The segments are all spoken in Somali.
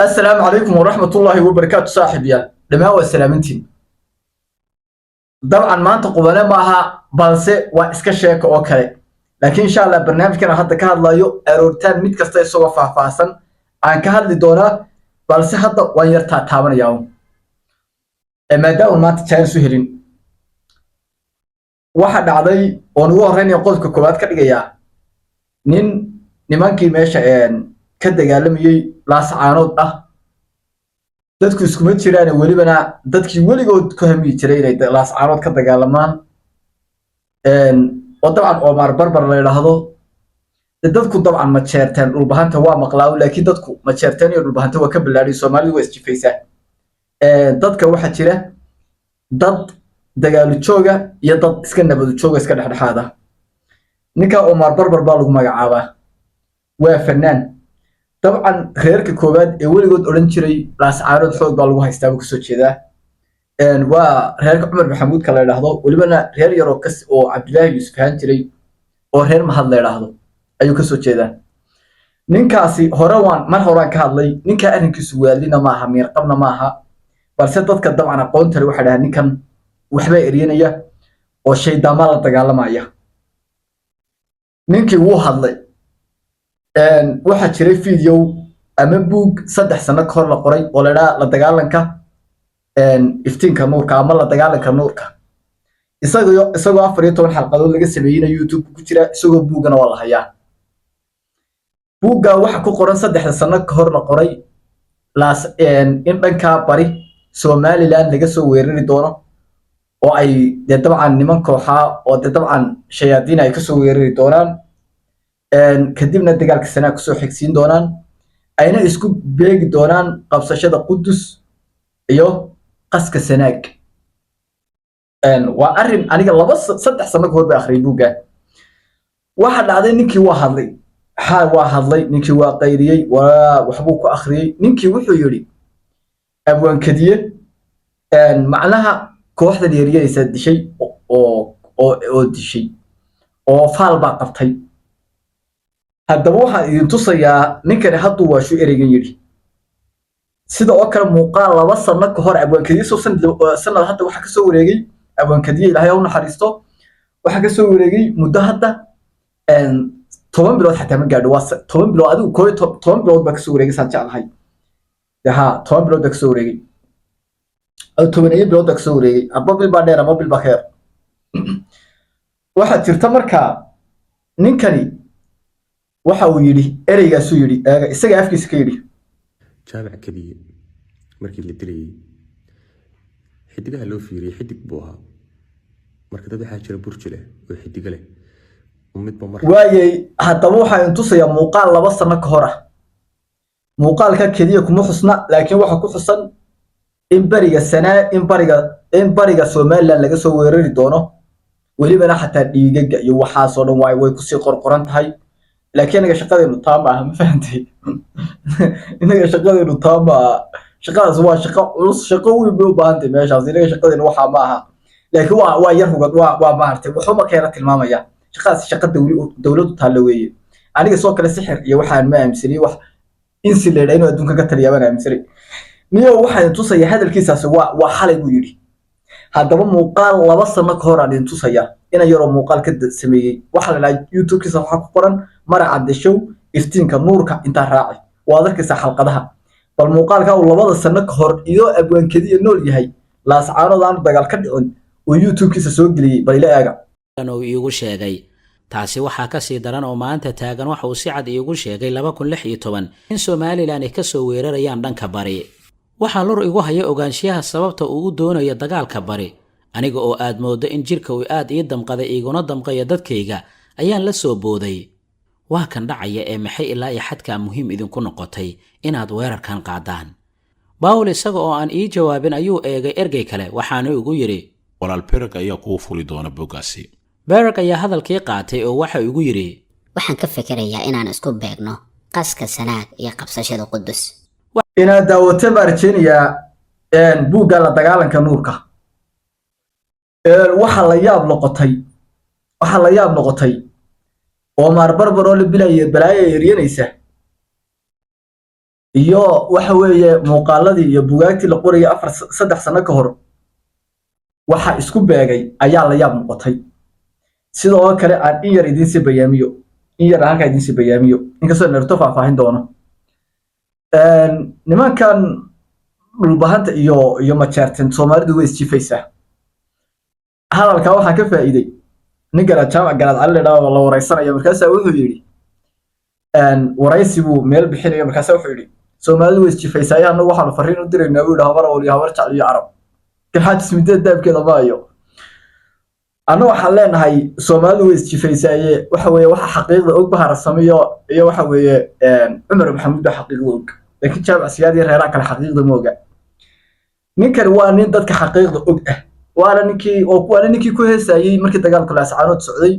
السلام عليكم ورحمة الله وبركاته صاحب يا لما هو السلامتين. طبعا ما أنت قبلا معها بالسي وإسكاشيك أوكي، لكن إن شاء الله برنامج كان حتى كهذا لا يو أروتان ميت كستا يسوى فحفاصا عن كهذا دونا بالسي حتى ويرتا تابن يوم ما داون ما تتشاهد سهرين واحد عضي ونوه رين يقول كوكولات كدقيا نين نمانكي ماشا كدقا لم يي لاس عانود dadku iskuma jiraan welibana dadkii weligood ku hami jiray inay laas caarood ka dagaalamaan oo dabcan Omar Barbar la yiraahdo dadku dabcan ma jeerteen dhulbahanta waa maqlaa laakiin dadku ma jeerteen iyo dhulbahanta waa ka bilaadhay Soomaalidu waa isjifaysaa dadka waxa jira dad dagaal jooga iyo dad iska nabad jooga iska dhexdhexaada ninka Omar Barbar baa lagu magacaabaa waa fanaan طبعا خيرك كوباد وليقود أورنجري لاس عارض حوض بالغو هيستابو كسو جدا وخيرك عمر محمود كلا يلاحظو ولبنا خير يروكس أو عبد الله يوسف هانجري أو خير محل لا يلاحظو أيو كسو جدا نينكاسي هوروان من هوران كهالي نينكا أرن كسوالينا معها ميرقبنا معها بالسدد طبعا قون تري وحدها نينكا وحبا إرينيا أو شي دامالا تقالا معايا نينكي وو هادلي waxaa jiray video ama book 3 sano ka hor la qoray oo la dagaalanka iftiinka nuurka ama la dagaalanka nuurka isagoo 14 xalqadood laga sameeyay YouTube ku jira isagoo bookana waa la hayaa booka waxa ku qoran 3 sano ka hor la qoray laas in dhanka bari Somaliland laga soo weerari doono oo ay dabcan niman kooxa oo dabcan shayaadiin ay ka soo weerari doonaan kadibna dagaalka sanaa kusoo xigsiin doonaan ayna isku beegi doonaan qabsashada Qudus iyo qaska sanaag waa arin aniga 3 sano ka hor ba akhriyo buuga waxa dhacday ninkii waa hadlay ninkii waa qayriyay waxbuu ku akhriyay ninkii wuxuu yiri abwaan kadiye macnaha kooxda dheeriyaysa dishay oo dishay oo faal ba qabtay haddaba waxaan idin tusayaa ninkani hadduu waa shu ereygan yidhi sida oo kale muuqaal 2 sano ka hor abwaankadiye sanad hadda waxa ka soo wareegay abwaankadiye ilaahay u naxariisto waxa ka soo wareegay muddo hadda 10 bilood xataa ma gaadho waa 10 bilood adigu 10 bilood ba ka soo wareegay saan jeclahay yaha 10 bilood ka soo wareegay oo 10 bilood ka soo wareegay abba bil baa dheer ama bil baa kheer waxa jirta markaa ninkani waxa uu yiri ereygaas uu yiri isaga afkiisa ka yiri jaabac kaliya markii la dilay xidigaha loo fiiriyay xidig buu ahaa marka dad waxa jira burji leh oo xidig leh midba mar waayay haddaba waxa intu tusaya muuqaal 2 sano ka hor ah muuqaalka kaliya kuma xusna laakiin waxa ku xusan in bariga sanaa in bariga Soomaaliland laga soo weerari doono welibana xataa dhiigaga iyo waxa soo dhan way ku sii qorqoran tahay laakiin aniga shaqadeenu taama ah ma fahantay inaga shaqadeenu taama shaqadaas waa shaqo culus shaqo weyn bay u baahan tahay meeshaas inaga shaqadeenu waxa ma aha laakiin waa yar hugad waa maartay wuxuu ma keenay tilmaamaya shaqadaas shaqa dawladdu taalo weeye aniga soo kale sixir iyo waxaan ma aaminsanay wax insileeday inuu adduunka ka taliyaan aaminsanay niyo waxaan tusaya hadalkiisaas waa xalay buu yiri haddaba muuqaal 2 sano ka hor aan tusaya ina yaro muuqaal ka sameeyay waxa la YouTube-kiisa waxa ku qoran maraca dashow iftiinka nuurka inta raacay waa darkiisa xalqadaha bal muuqaalka uu 2 sano ka hor iyo abwaankadiye nool yahay laas caanoodaan dagaal ka dhicin oo YouTube-kiisa soo galiyay bal ila eega oo iigu sheegay taasi waxa ka sii daran oo maanta taagan waxa uu si cad iigu sheegay 2016 in Somaliland ay ka soo weerarayaan dhanka bari waxaa lur igu haya ogaanshiyaha sababta uu u doonayo dagaalka bari aniga oo aad moodo in jirka uu aad ii damqaday iguna damqayo dadkayga ayaan la soo booday waa kan dhacaya ee maxay ilaa iyo xadka muhiim idinku noqotay inaad weerarkan qaadaan Paul isaga oo aan ii jawaabin ayuu eegay ergey kale waxaana ugu yiri walaal Berg ayaa ku fuli doona bogaasi Berg ayaa hadalkii qaatay oo waxa ugu yiri waxaan ka fikirayaa inaan isku beegno qaska sanaag iyo qabsashada Qudus ina daawatay Marjiniya buuga la dagaalanka nuurka waxa la yaab noqotay Omar Barbar oo la bilaayay balaayo yaryaraysa iyo waxa weeye muuqaaladii iyo bugaagtii la qorayay 3 sano ka hor waxa isku beegay ayaa la yaab noqotay sidoo kale aan in yar idin si bayaamiyo in yar halka idin si bayaamiyo inkastoo narto faahfaahin doono nimankan dhulbahanta iyo majeerteen Soomaalidu way isjifaysaa hadalka waxa ka faa'iiday ninka jaamac garaad cali la wareysanayo markaas wuxuu yiri waraysigu meel bixinayo markaas wuxuu yiri Soomaalidu way isjifaysaa anagu waxaan fariin u diraynaa uu habar oo habar jacel iyo arab كحد سميته داب كذا بايو أنا waxaan leenahay Soomaalidu way isjifaysaa waxa weeye waxa xaqiiqda og bahar sameeyo iyo waxa weeye Umar Maxamuud xaqiiqda og laakiin jaamac siyaadii reeraa kala xaqiiqda mooga ninkan waa nin dadka xaqiiqda og ah waana ninkii ku heesayay markii dagaalku la saacanood socday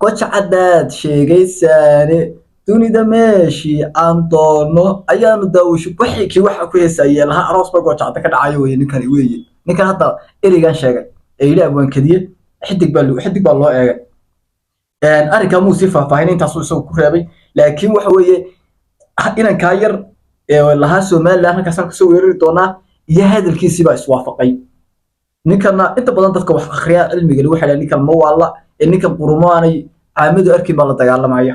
qocha cadaad sheegaysaane dunida meeshii aan doono ayaanu daawasho wixii waxa ku heesayay laha aroos ba go'aacada ka dhacayo ninkan hadda erigan sheegay ee ilaa abwaan kadiye xidig baa loo eegay arrinka muu si faahfaahin intaas uu soo ku reebay laakiin waxa weeye inaan ka yar laha Soomaaliland halkaas ka soo weerari doonaa iyo hadalkiisii baa iswaafaqay ninkana inta badan dadka wax akhriya cilmiga waxa ninkan ma wala ninkan qurumaanay caamadu arkin baa la dagaalamaya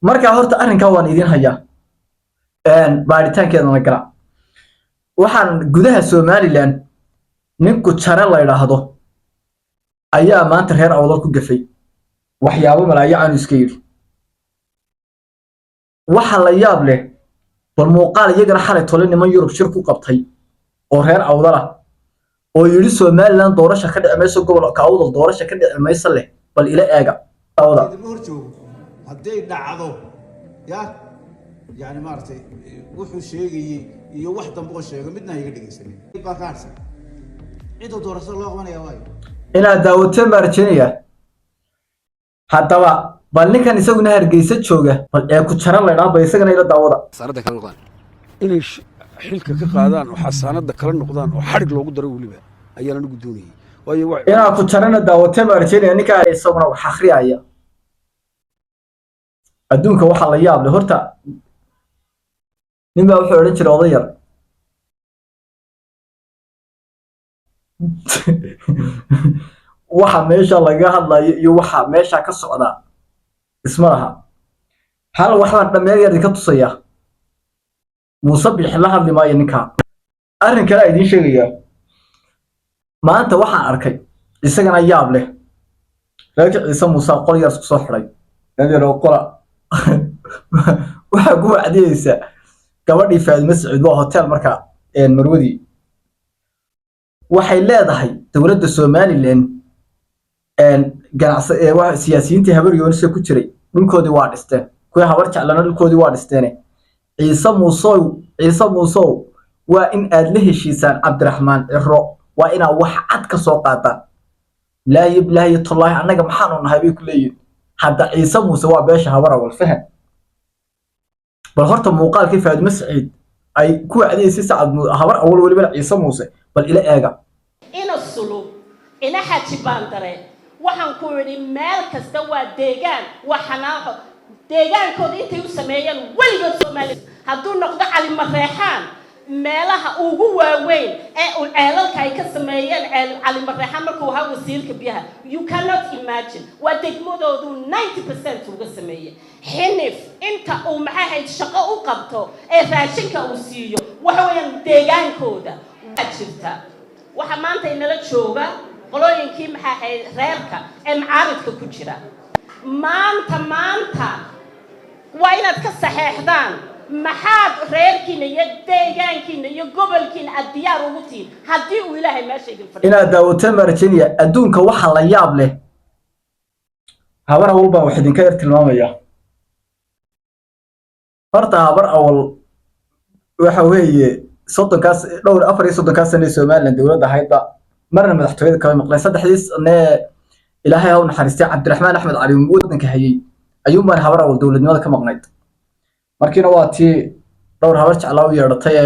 marka horta arrinka waan idin hayaa baaritaankeeda la gala waxaan gudaha Soomaaliland ninku jara la yiraahdo ayaa maanta reer awdal ku gafay waxyaabo malaayiin iska yiri waxa la yaab leh bal muuqaal iyagana xalay tole niman Yurub shir ku qabtay oo reer awdal ah oo yiri Soomaaliland doorasho ka dhacayso gobolka awdal doorasho ka dhacayso leh bal ila eega awdal hadday dhacdo yani maartay wuxuu sheegayay iyo wax dambe oo sheego midna iga dhigaysan baa ka harsan cid doorasho loo qabanaya way ina daawatay marjinaya hadaba bal ninkan isaguna Hargeysa jooga bal ee ku jaran la dhaabay isagana ila daawada sanada kala noqdaan inay xilka ka qaadaan oo xasaanada kala noqdaan oo xarig loogu daro waliba ayaa la gudoonayay waayo ina ku jarana daawatay marjinaya ninka isaguna wax akhriyaya adduunka waxa la yaab leh horta ninba wuxuu oran jiray odayar waxa meesha laga hadlayo iyo waxa meesha ka socda isma laha hal waxaan dhameeyay ka tusaya Muuse bixi la hadli maayo ninka arrin kale ay idin sheegaya maanta waxaan arkay isagana yaab leh laakiin Ciise Muuse qol yar isku soo xiray dadero qola waxa ku wacdiyaysa gabadhii Faadimo Saciid waa hotel marka Marwadi waxay leedahay dawladda Soomaaliland ganacsi waxa siyaasiyiinta habar yoonisa ku jiray dhulkoodii waa dhisteen kuwa habar jeclana dhulkoodii waa dhisteen Ciise Muuse waa in aad la heshiisaan Cabdiraxmaan Ciro waa ina wax cad ka soo qaadaan la yiblahi tallahi anaga maxaan u nahay bay ku leeyihiin hadda Ciise Muuse waa beesha habar awal fahan bal horta muuqaalkii Faadimo Saciid ay ku wacdiyay saacad habar awal waliba Ciise Muuse bal ila eega ina sulub ina xajibaan dare waxaan ku yiri meel kasta waa deegaan waxana deegaankooda intay u sameeyeen waligood Soomaaliya hadduu noqdo cali mareexaan meelaha ugu waaweyn ee uu ceelalka ay ka sameeyeen cali mareexaan markuu ahaa wasiirka biyaha you cannot imagine waa degmadoodu 90% uga sameeyay xinif inta uu maxay shaqo u qabto ee raashinka uu siiyo waxa weeyaan deegaankooda jirta waxa maanta inala jooga qolooyinkii maxay reerka ee macaaridka ku jira maanta waa inaad ka saxeexdaan maxaad reerkiina iyo deegaankiina iyo gobolkiina aad diyaar ugu tihiin haddii uu ilaahay meesha idin fadhiyo inaad daawatay marjiniya adduunka waxa la yaab leh habar awal baa wax idinka yar tilmaamaya horta habar awal waxa weeye soddonkaas dhowr 34 sano Soomaaliland dawladda hayda marna madaxtooyada ka maqlay saddexdiis ilaahay ha u naxariistay Cabdiraxmaan Axmed Cali wadanka hayay ayuu mar habar awal dawladnimada ka maqnayd markiina waa tii dhowr habar jeclaa u yeedhatay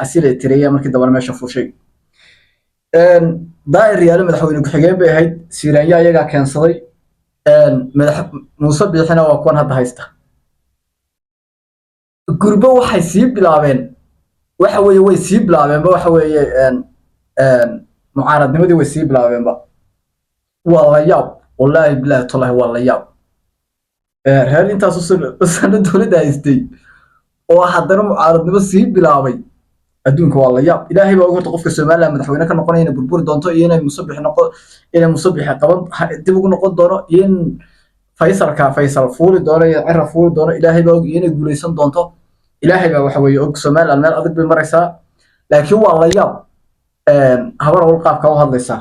asile tiriyay markii daba meesha fuushay daa'ir yaalo madaxweyne ku xigeen bay ahayd Siiraanya ayaga keensaday madax Muuse Biixina waa kuwan hadda haysta gurbo waxay sii bilaabeen waxa weeye way sii bilaabeenba waxa weeye mucaaradnimadii way sii bilaabeenba waa la yaab wallaahi bilaahi tallaahi waa la yaab reer intaas sano dowladda haystay oo haddana mucaaradnimo sii bilaabay adduunka waa la yaab ilaahay baa ogorta qofka Soomaaliya madaxweyne ka noqonaya inay burburi doonto iyo inay musabix qaban dib ugu noqon doono iyo in Faysal fuuli doono iyo Cirra fuuli doono ilaahay baa og inay guuleysan doonto ilaahay baa waxa weeye og Soomaaliya meel adag bay maraysaa laakiin waa la yaab habar wal qaabka u hadlaysaa